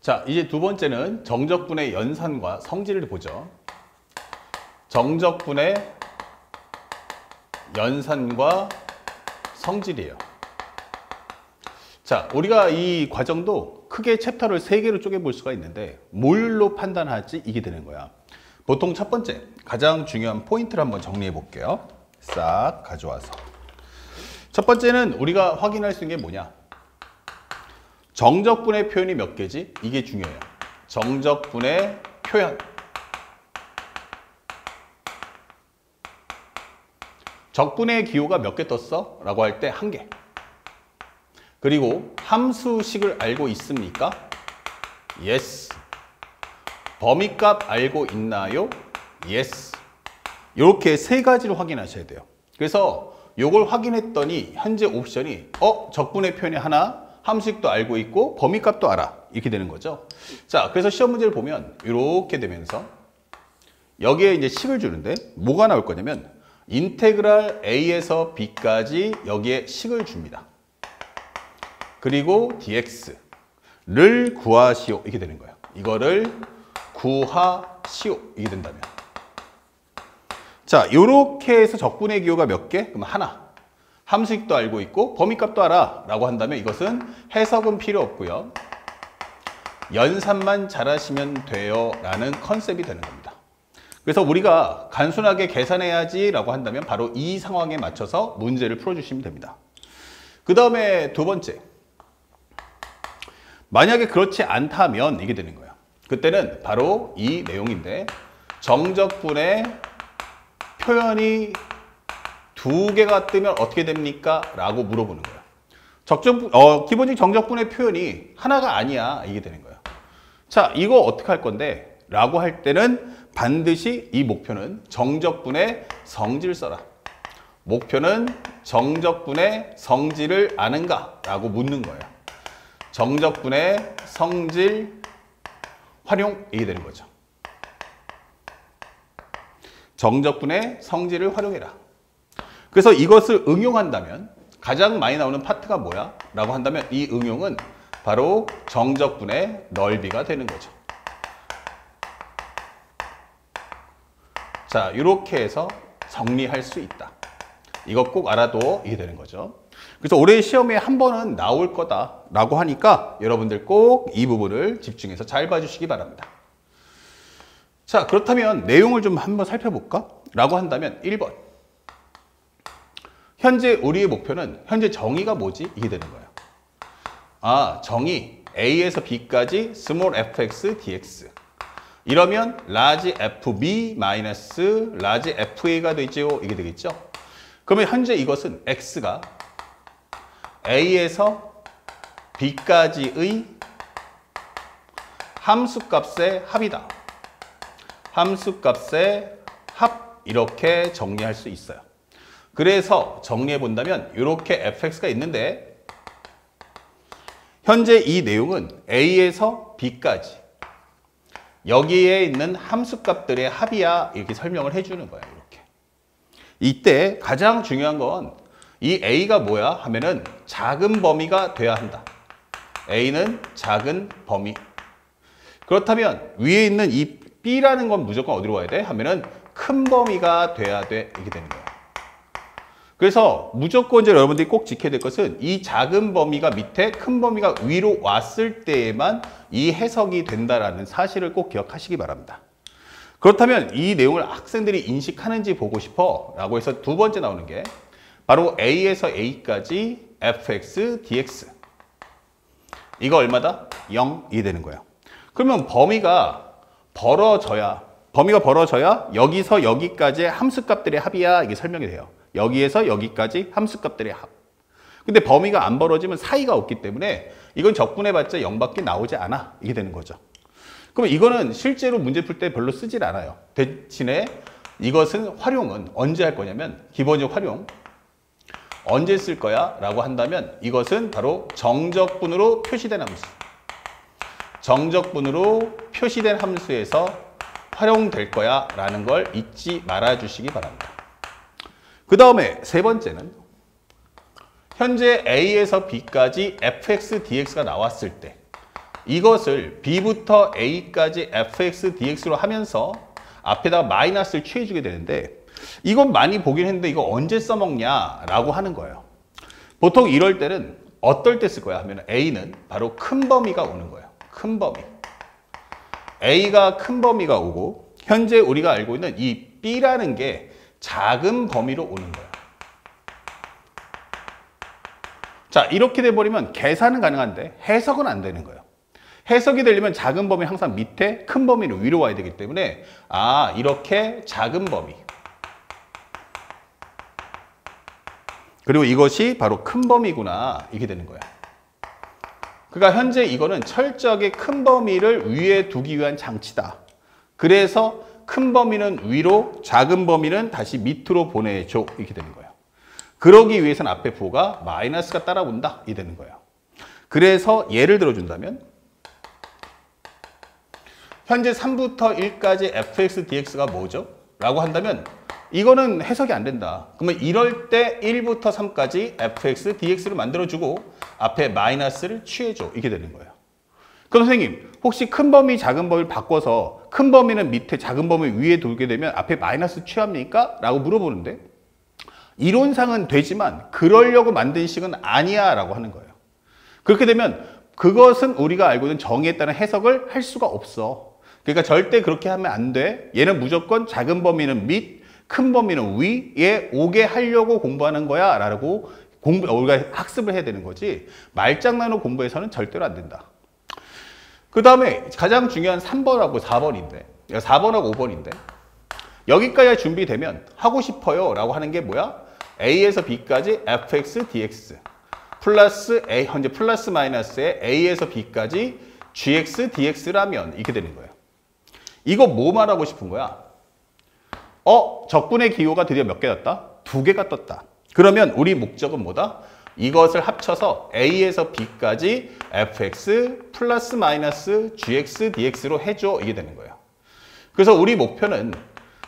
자, 이제 두 번째는 정적분의 연산과 성질을 보죠. 정적분의 연산과 성질이에요. 자, 우리가 이 과정도 크게 챕터를 3개로 쪼개볼 수가 있는데 뭘로 판단하지? 이게 되는 거야. 보통 첫 번째, 가장 중요한 포인트를 한번 정리해 볼게요. 싹 가져와서. 첫 번째는 우리가 확인할 수 있는 게 뭐냐? 정적분의 표현이 몇 개지? 이게 중요해요. 정적분의 표현. 적분의 기호가 몇 개 떴어? 라고 할 때 1개. 그리고 함수식을 알고 있습니까? Yes. 범위값 알고 있나요? Yes. 이렇게 3가지를 확인하셔야 돼요. 그래서 이걸 확인했더니 현재 옵션이 적분의 표현이 하나, 함수식도 알고 있고 범위값도 알아. 이렇게 되는 거죠. 자, 그래서 시험 문제를 보면 이렇게 되면서 여기에 이제 식을 주는데 뭐가 나올 거냐면 인테그랄 a에서 b까지 여기에 식을 줍니다. 그리고 dx를 구하시오. 이렇게 되는 거예요. 이거를 구하시오. 이게 된다면. 자, 이렇게 해서 적분의 기호가 몇 개? 그럼 하나. 함수식도 알고 있고 범위값도 알아. 라고 한다면 이것은 해석은 필요 없고요. 연산만 잘하시면 돼요. 라는 컨셉이 되는 겁니다. 그래서 우리가 단순하게 계산해야지 라고 한다면 바로 이 상황에 맞춰서 문제를 풀어주시면 됩니다. 그 다음에 두 번째. 만약에 그렇지 않다면 이게 되는 거예요. 그때는 바로 이 내용인데 정적분의 표현이 2개가 뜨면 어떻게 됩니까? 라고 물어보는 거예요. 기본적인 정적분의 표현이 하나가 아니야. 이게 되는 거예요. 자, 이거 어떻게 할 건데? 라고 할 때는 반드시 이 목표는 정적분의 성질을 써라. 목표는 정적분의 성질을 아는가? 라고 묻는 거예요. 정적분의 성질 활용. 이게 되는 거죠. 정적분의 성질을 활용해라. 그래서 이것을 응용한다면 가장 많이 나오는 파트가 뭐야? 라고 한다면 이 응용은 바로 정적분의 넓이가 되는 거죠. 자, 이렇게 해서 정리할 수 있다. 이거 꼭 알아도 이게 되는 거죠. 그래서 올해 시험에 한 번은 나올 거다라고 하니까 여러분들 꼭 이 부분을 집중해서 잘 봐주시기 바랍니다. 자, 그렇다면 내용을 좀 한번 살펴볼까? 라고 한다면 1번. 현재 우리의 목표는 현재 정의가 뭐지? 이게 되는 거예요. 아, 정의 A에서 B까지 small fx dx. 이러면 large fb 마이너스 large fa가 되죠. 이게 되겠죠. 그러면 현재 이것은 x가 A에서 B까지의 함수값의 합이다. 함수값의 합. 이렇게 정리할 수 있어요. 그래서 정리해 본다면 이렇게 fx가 있는데 현재 이 내용은 A에서 B까지 여기에 있는 함수값들의 합이야. 이렇게 설명을 해주는 거예요. 이렇게. 이때 가장 중요한 건 이 A가 뭐야? 하면은 작은 범위가 돼야 한다. A는 작은 범위. 그렇다면 위에 있는 이 B라는 건 무조건 어디로 와야 돼? 하면은 큰 범위가 돼야 돼. 이렇게 되는 거예요. 그래서 무조건 이제 여러분들이 꼭 지켜야 될 것은 이 작은 범위가 밑에 큰 범위가 위로 왔을 때에만 이 해석이 된다라는 사실을 꼭 기억하시기 바랍니다. 그렇다면 이 내용을 학생들이 인식하는지 보고 싶어 라고 해서 두 번째 나오는 게 바로 A에서 A까지 fx dx. 이거 얼마다? 0이 되는 거예요. 그러면 범위가 벌어져야 여기서 여기까지의 함수값들의 합이야. 이게 설명이 돼요. 여기에서 여기까지 함수값들의 합. 근데 범위가 안 벌어지면 사이가 없기 때문에 이건 적분해봤자 0밖에 나오지 않아. 이게 되는 거죠. 그러면 이거는 실제로 문제 풀 때 별로 쓰질 않아요. 대신에 이것은 활용은 언제 할 거냐면 기본적 활용. 언제 쓸 거야? 라고 한다면 이것은 바로 정적분으로 표시된 함수. 정적분으로 표시된 함수에서 활용될 거야 라는 걸 잊지 말아 주시기 바랍니다. 그 다음에 세 번째는 현재 A에서 B까지 fx, dx가 나왔을 때 이것을 b부터 a까지 fx dx로 하면서 앞에다가 마이너스를 취해주게 되는데 이건 많이 보긴 했는데 이거 언제 써먹냐라고 하는 거예요. 보통 이럴 때는 어떨 때 쓸 거야 하면 a는 바로 큰 범위가 오는 거예요. 큰 범위. a가 큰 범위가 오고 현재 우리가 알고 있는 이 b라는 게 작은 범위로 오는 거예요. 자, 이렇게 돼버리면 계산은 가능한데 해석은 안 되는 거예요. 해석이 되려면 작은 범위 항상 밑에 큰 범위는 위로 와야 되기 때문에 아, 이렇게 작은 범위 그리고 이것이 바로 큰 범위구나 이게 되는 거야. 그러니까 현재 이거는 철저하게 큰 범위를 위에 두기 위한 장치다. 그래서 큰 범위는 위로, 작은 범위는 다시 밑으로 보내줘 이렇게 되는 거예요. 그러기 위해서는 앞에 부호가 마이너스가 따라온다 이게 되는 거예요. 그래서 예를 들어준다면 현재 3부터 1까지 fx dx가 뭐죠? 라고 한다면 이거는 해석이 안 된다. 그러면 이럴 때 1부터 3까지 fx dx를 만들어주고 앞에 마이너스를 취해줘. 이렇게 되는 거예요. 그럼 선생님 혹시 큰 범위 작은 범위를 바꿔서 큰 범위는 밑에 작은 범위 위에 두게 되면 앞에 마이너스 취합니까? 라고 물어보는데 이론상은 되지만 그러려고 만든 식은 아니야 라고 하는 거예요. 그렇게 되면 그것은 우리가 알고 있는 정의에 따른 해석을 할 수가 없어. 그러니까 절대 그렇게 하면 안 돼. 얘는 무조건 작은 범위는 밑, 큰 범위는 위에 오게 하려고 공부하는 거야 라고 우리가 학습을 해야 되는 거지 말장난으로 공부해서는 절대로 안 된다. 그 다음에 가장 중요한 3번하고 4번인데 4번하고 5번인데 여기까지 준비되면 하고 싶어요 라고 하는 게 뭐야? a에서 b까지 fx dx 플러스 a 현재 플러스 마이너스에 a에서 b까지 gx dx라면 이렇게 되는 거예요. 이거 뭐 말하고 싶은 거야? 적분의 기호가 드디어 몇 개 떴다? 2개가 떴다. 그러면 우리 목적은 뭐다? 이것을 합쳐서 a에서 b까지 fx 플러스 마이너스 gx dx로 해줘 이게 되는 거예요. 그래서 우리 목표는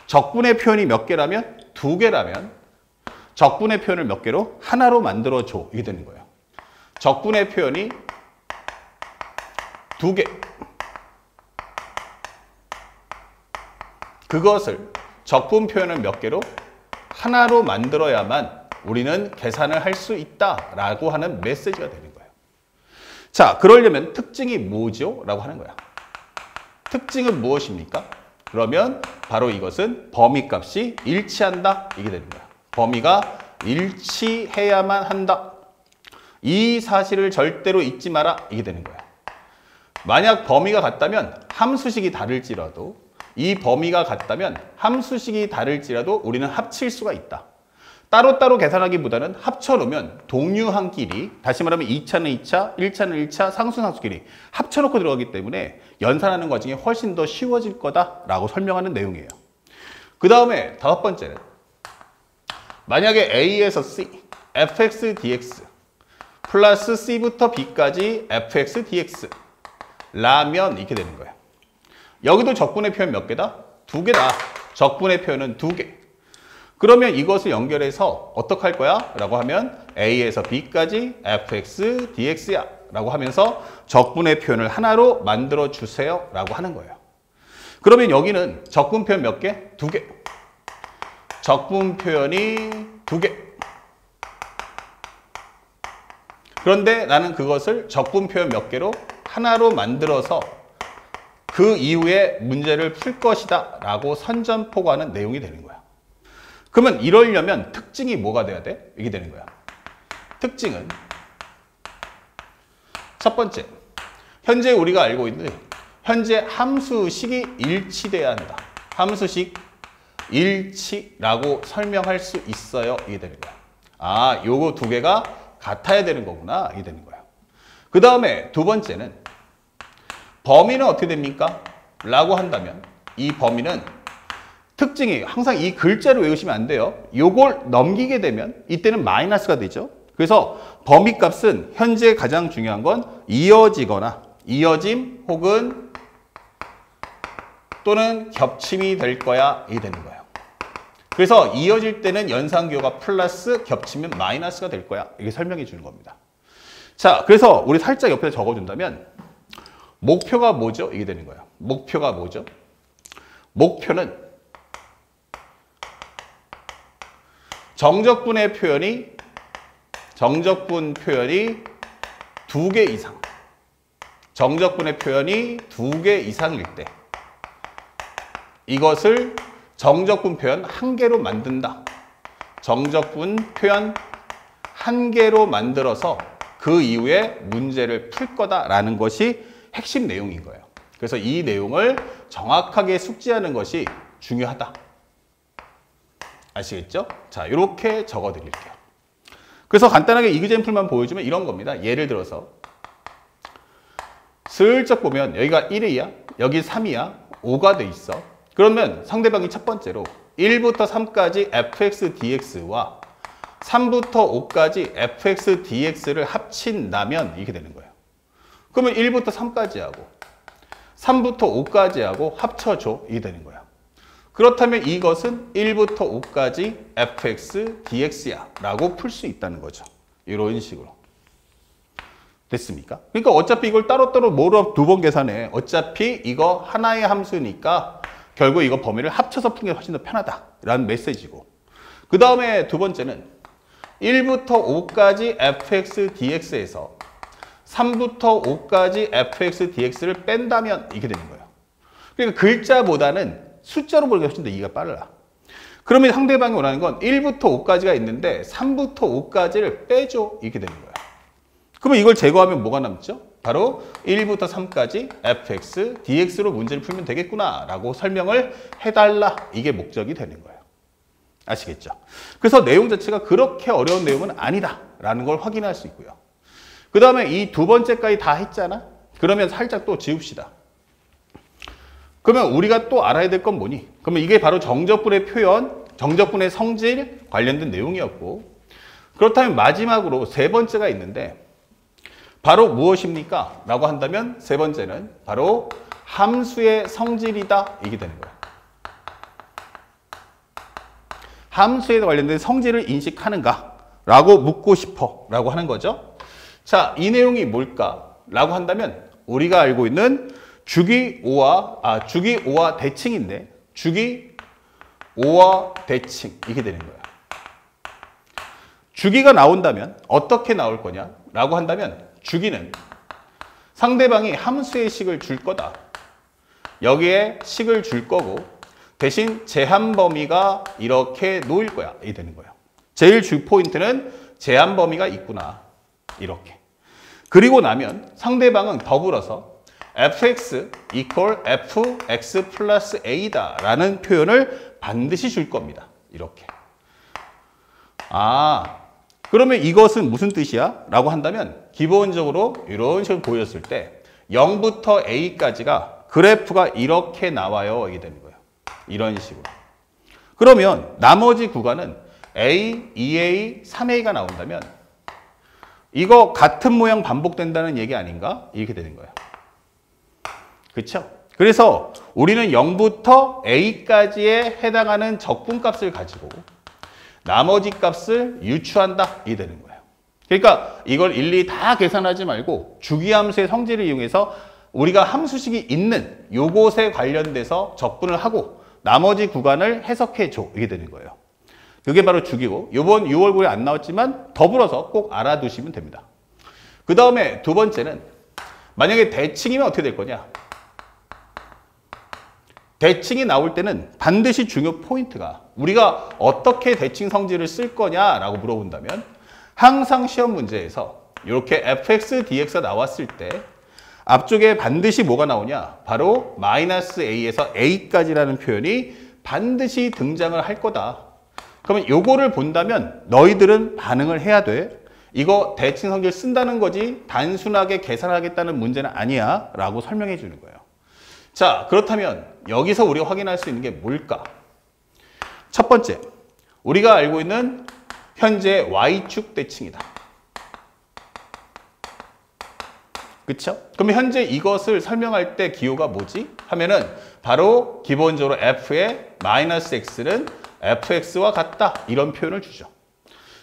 적분의 표현이 몇 개라면? 2개라면 적분의 표현을 몇 개로? 하나로 만들어줘 이게 되는 거예요. 적분의 표현이 2개 그것을 적분 표현을 몇 개로? 하나로 만들어야만 우리는 계산을 할 수 있다라고 하는 메시지가 되는 거예요. 자, 그러려면 특징이 뭐죠? 라고 하는 거야. 특징은 무엇입니까? 그러면 바로 이것은 범위값이 일치한다. 이게 되는 거야. 범위가 일치해야만 한다. 이 사실을 절대로 잊지 마라. 이게 되는 거야. 만약 범위가 같다면 함수식이 다를지라도 이 범위가 같다면 함수식이 다를지라도 우리는 합칠 수가 있다. 따로따로 계산하기보다는 합쳐놓으면 동류항끼리 다시 말하면 2차는 2차, 1차는 1차 상수상수끼리 합쳐놓고 들어가기 때문에 연산하는 과정이 훨씬 더 쉬워질 거다라고 설명하는 내용이에요. 그 다음에 5번째는 만약에 A에서 C, fx dx 플러스 C부터 B까지 fx dx 라면 이렇게 되는 거예요. 여기도 적분의 표현 몇 개다? 2개다. 적분의 표현은 2개. 그러면 이것을 연결해서 어떻게 할 거야? 라고 하면 A에서 B까지 fx dx야 라고 하면서 적분의 표현을 하나로 만들어 주세요 라고 하는 거예요. 그러면 여기는 적분 표현 몇 개? 2개. 적분 표현이 2개. 그런데 나는 그것을 적분 표현 몇 개로? 하나로 만들어서 그 이후에 문제를 풀 것이다 라고 선전포고하는 내용이 되는 거야. 그러면 이러려면 특징이 뭐가 돼야 돼? 이게 되는 거야. 특징은 첫 번째, 현재 우리가 알고 있는 현재 함수식이 일치돼야 한다. 함수식 일치라고 설명할 수 있어요. 이게 되는 거야. 아, 요거 2개가 같아야 되는 거구나. 이게 되는 거야. 그 다음에 2번째는 범위는 어떻게 됩니까? 라고 한다면 이 범위는 특징이 항상 이 글자를 외우시면 안 돼요. 요걸 넘기게 되면 이때는 마이너스가 되죠. 그래서 범위 값은 현재 가장 중요한 건 이어지거나 이어짐 혹은 또는 겹침이 될 거야. 이게 되는 거예요. 그래서 이어질 때는 연산기호가 플러스 겹치면 마이너스가 될 거야. 이게 설명해 주는 겁니다. 자, 그래서 우리 살짝 옆에 적어준다면 목표가 뭐죠? 이게 되는 거예요. 목표가 뭐죠? 목표는 정적분 표현이 두 개 이상, 정적분의 표현이 두 개 이상일 때 이것을 정적분 표현 한 개로 만든다. 정적분 표현 한 개로 만들어서 그 이후에 문제를 풀 거다라는 것이 핵심 내용인 거예요. 그래서 이 내용을 정확하게 숙지하는 것이 중요하다. 아시겠죠? 자, 이렇게 적어 드릴게요. 그래서 간단하게 이그젬플만 보여주면 이런 겁니다. 예를 들어서 슬쩍 보면 여기가 1이야, 여기 3이야, 5가 돼 있어. 그러면 상대방이 첫 번째로 1부터 3까지 fx dx와 3부터 5까지 fx dx를 합친다면 이렇게 되는 거예요. 그러면 1부터 3까지 하고 3부터 5까지 하고 합쳐줘. 이게 되는 거예요. 그렇다면 이것은 1부터 5까지 fx dx야 라고 풀 수 있다는 거죠. 이런 식으로. 됐습니까? 그러니까 어차피 이걸 따로따로 뭐로 두 번 계산해. 어차피 이거 하나의 함수니까 결국 이거 범위를 합쳐서 푸는 게 훨씬 더 편하다라는 메시지고. 그 다음에 두 번째는 1부터 5까지 fx dx에서 3부터 5까지 fx dx를 뺀다면 이렇게 되는 거예요. 그러니까 글자보다는 숫자로 보는 게 훨씬 더 이해가 빨라. 그러면 상대방이 원하는 건 1부터 5까지가 있는데 3부터 5까지를 빼줘. 이렇게 되는 거야. 그러면 이걸 제거하면 뭐가 남죠? 바로 1부터 3까지 fx dx로 문제를 풀면 되겠구나 라고 설명을 해달라. 이게 목적이 되는 거예요. 아시겠죠? 그래서 내용 자체가 그렇게 어려운 내용은 아니다 라는 걸 확인할 수 있고요. 그 다음에 이 두 번째까지 다 했잖아? 그러면 살짝 또 지웁시다. 그러면 우리가 또 알아야 될 건 뭐니? 그러면 이게 바로 정적분의 표현, 정적분의 성질 관련된 내용이었고, 그렇다면 마지막으로 세 번째가 있는데 바로 무엇입니까? 라고 한다면 세 번째는 바로 함수의 성질이다. 이게 되는 거예요. 함수에 관련된 성질을 인식하는가? 라고 묻고 싶어. 라고 하는 거죠. 자, 이 내용이 뭘까? 라고 한다면 우리가 알고 있는 주기 5와 대칭인데 주기 5와 대칭 이게 되는 거예요. 주기가 나온다면 어떻게 나올 거냐? 라고 한다면 주기는 상대방이 함수의 식을 줄 거다. 여기에 식을 줄 거고 대신 제한 범위가 이렇게 놓일 거야. 이게 되는 거예요. 제일 주 포인트는 제한 범위가 있구나. 이렇게. 그리고 나면 상대방은 더불어서 fx equal fx 플러스 a다 라는 표현을 반드시 줄 겁니다. 이렇게. 그러면 이것은 무슨 뜻이야? 라고 한다면 기본적으로 이런 식으로 보였을 때 0부터 a까지가 그래프가 이렇게 나와요. 이게 되는 거예요. 이런 식으로. 그러면 나머지 구간은 a, 2a, 3a가 나온다면 이거 같은 모양 반복된다는 얘기 아닌가? 이렇게 되는 거예요. 그렇죠? 그래서 우리는 0부터 a까지에 해당하는 적분값을 가지고 나머지 값을 유추한다. 이게 되는 거예요. 그러니까 이걸 일일이 다 계산하지 말고 주기함수의 성질을 이용해서 우리가 함수식이 있는 요것에 관련돼서 적분을 하고 나머지 구간을 해석해 줘. 이게 되는 거예요. 그게 바로 주기고 이번 6월 9일에 안 나왔지만 더불어서 꼭 알아두시면 됩니다. 그 다음에 두 번째는 만약에 대칭이면 어떻게 될 거냐? 대칭이 나올 때는 반드시 중요 포인트가 우리가 어떻게 대칭 성질을 쓸 거냐라고 물어본다면 항상 시험 문제에서 이렇게 fx dx가 나왔을 때 앞쪽에 반드시 뭐가 나오냐? 바로 마이너스 a에서 a까지라는 표현이 반드시 등장을 할 거다. 그러면 요거를 본다면 너희들은 반응을 해야 돼. 이거 대칭 성질 쓴다는 거지 단순하게 계산하겠다는 문제는 아니야 라고 설명해 주는 거예요. 자, 그렇다면 여기서 우리가 확인할 수 있는 게 뭘까? 첫 번째, 우리가 알고 있는 현재 Y축 대칭이다. 그쵸? 그럼 현재 이것을 설명할 때 기호가 뭐지? 하면은 바로 기본적으로 f의 마이너스 x는 fx와 같다. 이런 표현을 주죠.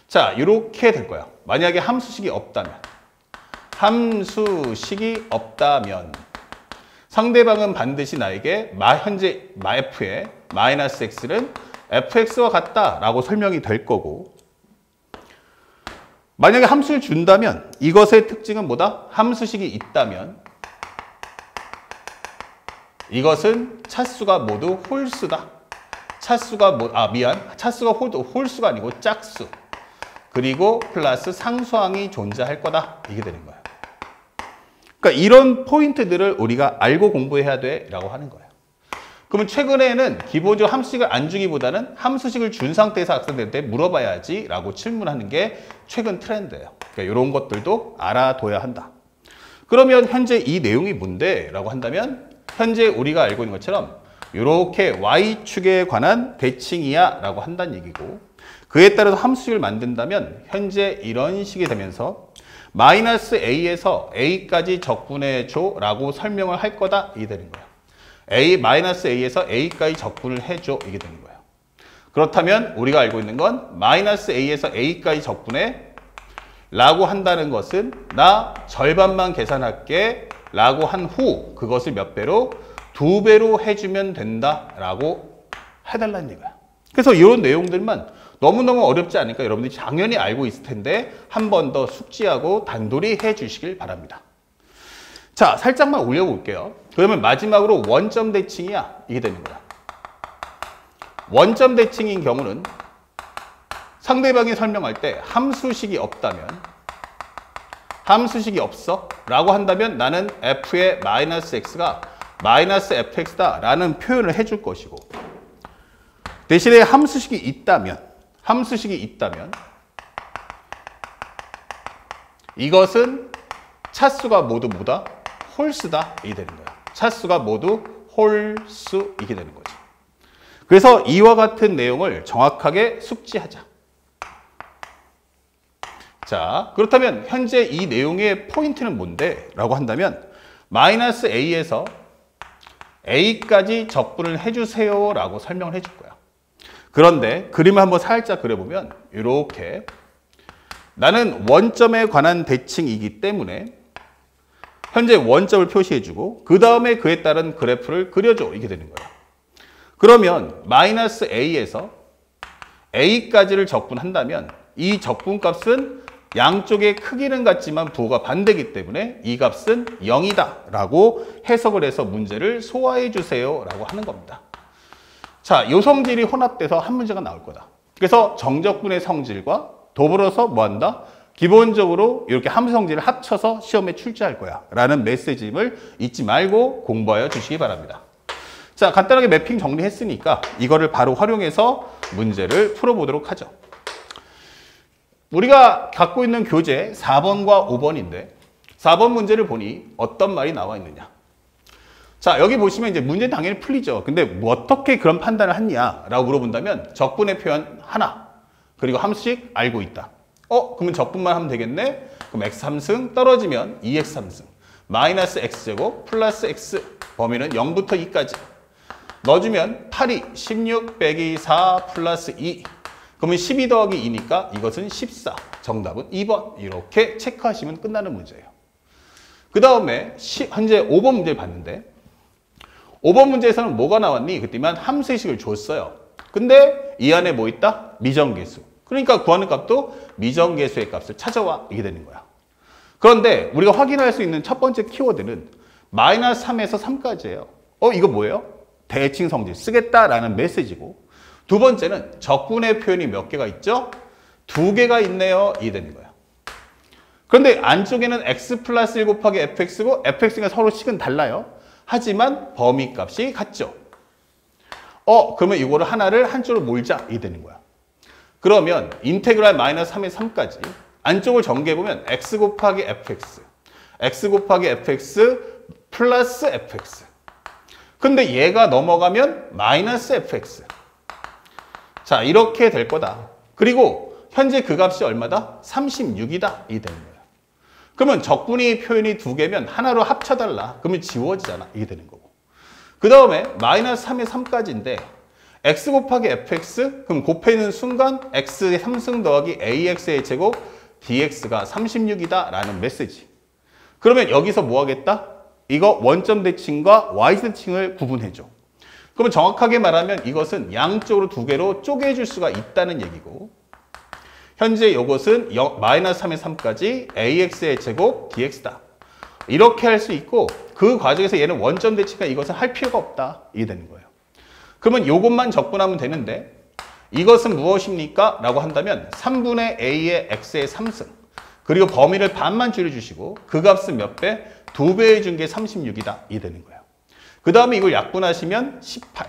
자, 이렇게 될 거야. 만약에 함수식이 없다면 상대방은 반드시 나에게 현재 f의 마이너스 x는 fx와 같다라고 설명이 될 거고, 만약에 함수를 준다면 이것의 특징은 뭐다? 함수식이 있다면 이것은 차수가 모두 홀수다. 차수가 홀수가 아니고 짝수. 그리고 플러스 상수항이 존재할 거다. 이게 되는 거예요. 그러니까 이런 포인트들을 우리가 알고 공부해야 돼라고 하는 거예요. 그러면 최근에는 기본적으로 함수식을 안 주기보다는 함수식을 준 상태에서 학생들한테 물어봐야지 라고 질문하는 게 최근 트렌드예요. 그러니까 이런 것들도 알아둬야 한다. 그러면 현재 이 내용이 뭔데? 라고 한다면 현재 우리가 알고 있는 것처럼 이렇게 y축에 관한 대칭이야 라고 한다는 얘기고, 그에 따라서 함수식을 만든다면 현재 이런 식이 되면서 마이너스 a에서 a까지 적분해줘 라고 설명을 할 거다. 이게 되는 거예요. 마이너스 a에서 a까지 적분을 해줘. 이게 되는 거예요. 그렇다면 우리가 알고 있는 건 마이너스 a에서 a까지 적분해 라고 한다는 것은 나 절반만 계산할게 라고 한 후 그것을 몇 배로? 2배로 해주면 된다 라고 해달라는 얘기야. 그래서 이런 내용들만 너무너무 어렵지 않으니까 여러분들이 당연히 알고 있을 텐데 한 번 더 숙지하고 단돌이 해주시길 바랍니다. 자, 살짝만 올려볼게요. 그러면 마지막으로 원점 대칭이야. 이게 되는 거야. 원점 대칭인 경우는 상대방이 설명할 때 함수식이 없다면, 함수식이 없어 라고 한다면 나는 f의 마이너스 x가 마이너스 fx다 라는 표현을 해줄 것이고, 대신에 함수식이 있다면 이것은 차수가 모두 뭐다? 홀수다. 이게 되는 거야. 차수가 모두 홀수. 이게 되는 거죠. 그래서 이와 같은 내용을 정확하게 숙지하자. 자, 그렇다면 현재 이 내용의 포인트는 뭔데? 라고 한다면 마이너스 a에서 a까지 적분을 해주세요 라고 설명을 해줄 거야. 그런데 그림을 한번 살짝 그려보면 이렇게 나는 원점에 관한 대칭이기 때문에 현재 원점을 표시해주고 그 다음에 그에 따른 그래프를 그려줘. 이게 되는 거야. 그러면 마이너스 a에서 a까지를 적분한다면 이 적분값은 양쪽의 크기는 같지만 부호가 반대이기 때문에 이 값은 0이다 라고 해석을 해서 문제를 소화해 주세요 라고 하는 겁니다. 자, 요 성질이 혼합돼서 한 문제가 나올 거다. 그래서 정적분의 성질과 더불어서 뭐 한다? 기본적으로 이렇게 함수 성질을 합쳐서 시험에 출제할 거야 라는 메시지임을 잊지 말고 공부하여 주시기 바랍니다. 자, 간단하게 매핑 정리했으니까 이거를 바로 활용해서 문제를 풀어보도록 하죠. 우리가 갖고 있는 교재 4번과 5번인데 4번 문제를 보니 어떤 말이 나와 있느냐. 자, 여기 보시면 이제 문제는 당연히 풀리죠. 근데 뭐 어떻게 그런 판단을 했냐라고 물어본다면 적분의 표현 하나, 그리고 함수식 알고 있다. 그러면 적분만 하면 되겠네? 그럼 x 3승 떨어지면 2x 3승 마이너스 x제곱 플러스 x 범위는 0부터 2까지 넣어주면 8이 16 빼기 4 플러스 2 그러면 12 더하기 2니까 이것은 14. 정답은 2번. 이렇게 체크하시면 끝나는 문제예요. 그 다음에 현재 5번 문제를 봤는데 5번 문제에서는 뭐가 나왔니? 그때만 함수식을 줬어요. 근데 이 안에 뭐 있다? 미정계수. 그러니까 구하는 값도 미정계수의 값을 찾아와. 이게 되는 거야. 그런데 우리가 확인할 수 있는 첫 번째 키워드는 마이너스 3에서 3까지예요. 이거 뭐예요? 대칭 성질 쓰겠다라는 메시지고, 두 번째는 적분의 표현이 몇 개가 있죠? 2개가 있네요. 이게 되는 거야. 그런데 안쪽에는 x 플러스 1 곱하기 fx고 fx가 서로 식은 달라요. 하지만 범위값이 같죠. 그러면 이거를 하나를 한쪽으로 몰자. 이게 되는 거야. 그러면 인테그랄 마이너스 3에서 3까지 안쪽을 전개해보면 x 곱하기 fx, x 곱하기 fx 플러스 fx. 근데 얘가 넘어가면 마이너스 fx. 자, 이렇게 될 거다. 그리고 현재 그 값이 얼마다? 36이다. 이 되는 거예요. 그러면 적분의 표현이 2개면 하나로 합쳐달라. 그러면 지워지잖아. 이게 되는 거고. 그 다음에 마이너스 3에 3까지인데 x 곱하기 fx, 그럼 곱해는 순간 x의 3승 더하기 ax의 제곱 dx가 36이다 라는 메시지. 그러면 여기서 뭐 하겠다? 이거 원점 대칭과 yz 대칭을 구분해줘. 그러면 정확하게 말하면 이것은 양쪽으로 두 개로 쪼개줄 수가 있다는 얘기고, 현재 이것은 마이너스 3의 3까지 ax의 제곱 dx다. 이렇게 할 수 있고, 그 과정에서 얘는 원점 대칭과 이것은 할 필요가 없다. 이게 되는 거예요. 그러면 이것만 적분하면 되는데, 이것은 무엇입니까? 라고 한다면 3분의 a의 x의 3승, 그리고 범위를 반만 줄여주시고 그 값은 몇 배? 2배 해준 게 36이다. 이 되는 거예요. 그 다음에 이걸 약분하시면 18.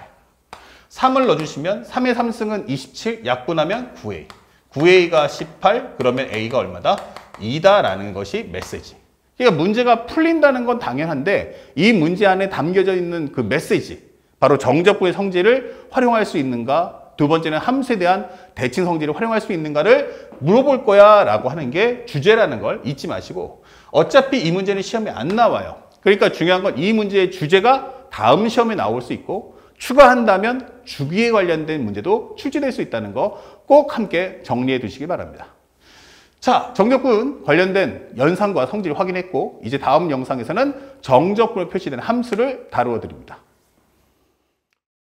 3을 넣어주시면 3의 3승은 27, 약분하면 9a. 9a가 18, 그러면 a가 얼마다? 2다라는 것이 메시지. 그러니까 문제가 풀린다는 건 당연한데 이 문제 안에 담겨져 있는 그 메시지, 바로 정적분의 성질을 활용할 수 있는가, 두 번째는 함수에 대한 대칭 성질을 활용할 수 있는가를 물어볼 거야 라고 하는 게 주제라는 걸 잊지 마시고, 어차피 이 문제는 시험에 안 나와요. 그러니까 중요한 건 이 문제의 주제가 다음 시험에 나올 수 있고, 추가한다면 주기에 관련된 문제도 출제될 수 있다는 거 꼭 함께 정리해 두시기 바랍니다. 자, 정적분 관련된 연산과 성질 확인했고, 이제 다음 영상에서는 정적분을 표시된 함수를 다루어 드립니다.